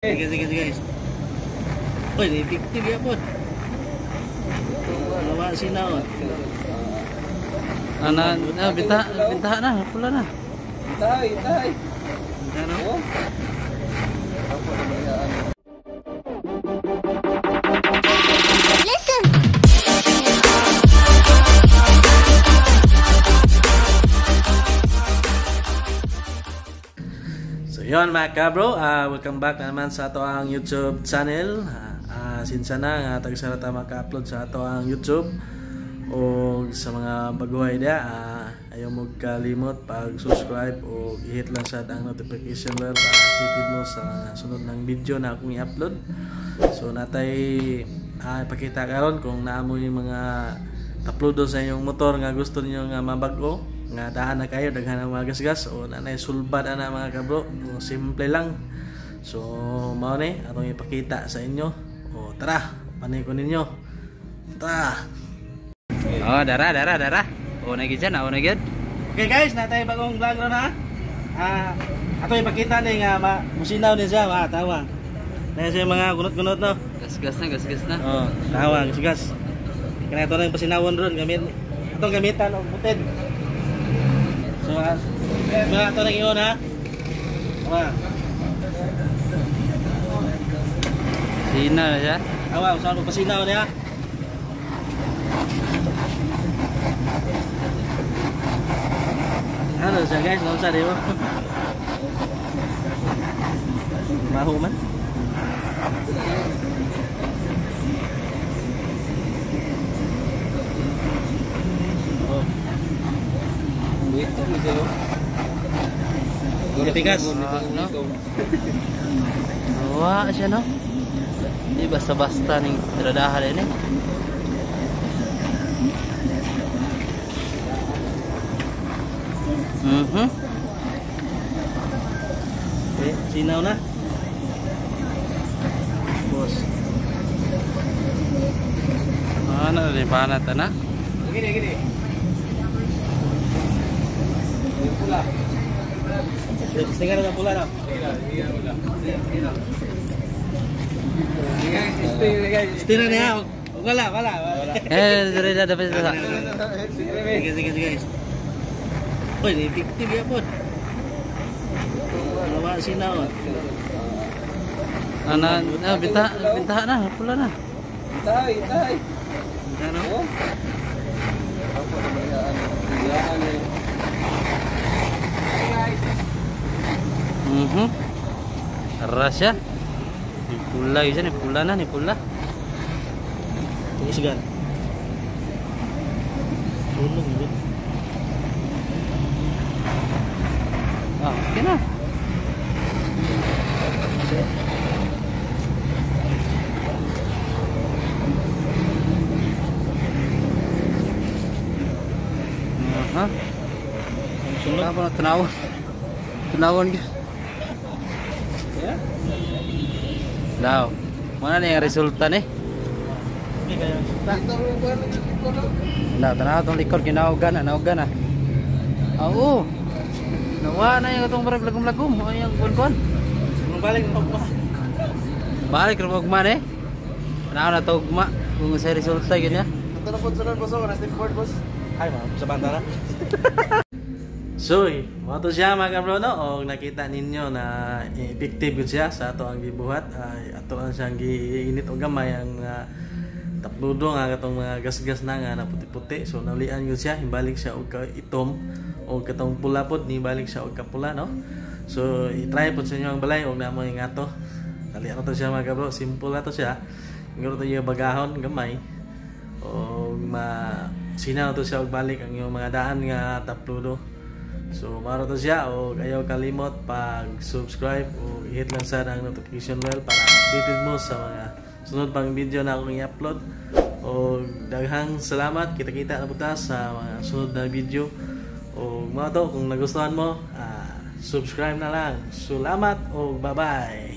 Sige, sige, sige guys. Uy, effective ya po. Nawa sinaw. Bintahan na, pula na. Tahay. Ano? So yun mga kabro, welcome back na naman sa ato ang YouTube channel. Sinsa na nga tagsara ta maka-upload sa ato ang YouTube. O sa mga baguhay dia, ayaw mo kalimot pag-subscribe o i-hit lang sa ang notification bell para updated mo sa mga sunod ng video na akong i-upload. So natay ipakita karon kung naamo yung mga upload sa inyong motor nga gusto niyo nga mabago, nga daan na kayo daghan ang mga gasgas o nanay sulbad ana mga kabro. Simple lang. So mao ni atong ipakita sa inyo. O tara, panay ko ninyo. Tara. Oh, dara. Oh, nagi dyan, nagi. Okay guys, natay bagong vlog ron ha. Ato ipakita ni nga musinaw ni siya, tawa. Dahil siya mga gunot-gunot no. Gas na. Oh, tawa, gas. Kaya ito na yung pasinawon ron, itong gamitan og butid. So, mga ito na ingon ha. Tawa. Sina na siya. Tawa, usahan mo pasinaw niya. Ano siya guys, nausa di mo. Maho man. Oh. Dito dito. Tigas. No. Wah, siya no. Di basta-basta ning tradahan ini. Okay, sinaw na. Bos. Ano di panat na? Gini. Yung pula. Tingnan na pula na. Iya, pula. Stira niya. Wala. Dire dapat sa. Sige guys. Uy, effective ya po. Nawa sinaw. Bintahan na, pula na. Tahay. Ano? Rasya. Pula isa ni pula. Tunggu segan. Tulong gitu. Okay na. Sunod. Apa na Tanawon ka. Ya. Daw. Mana nih yang resulta nih? Ini kayak Nah, tanaw tong likod kinaugan na. Oo. Nawa na yung itong lagom-lagom. O yung kuwan. balik ng pagma. Balik na magman eh. Tanaw na ito ugma. Kung sa resulta yun ya. Ito na po sunod boss, na step forward boss. Ay, sa bantara. So, mo to siya mga kabro no, og nakita ninyo na effective siya sa ato ang gibuhat. Ato ang siyang giinit og gamay ang tapludo nga katong mga gas-gas na nga na puti-puti. So naulian gyud siya, himbalik siya og itom og katong pula pod ni balik siya og kapula no. So i-try pod sa inyo ang balay og namo nga to. Dali to siya mga kabro, simple na to siya. Ngoro to yung bagahon gamay. Og sinaw to siya og balik ang yung mga daan nga tapludo. So maro to siya o ayaw kalimot pag-subscribe o i-hit lang sa ang notification bell para updated mo sa mga sunod pang video na akong i-upload. O daghang salamat, kita-kita na puta sa mga sunod na video. O mga to, kung nagustuhan mo, subscribe na lang. Salamat o bye-bye.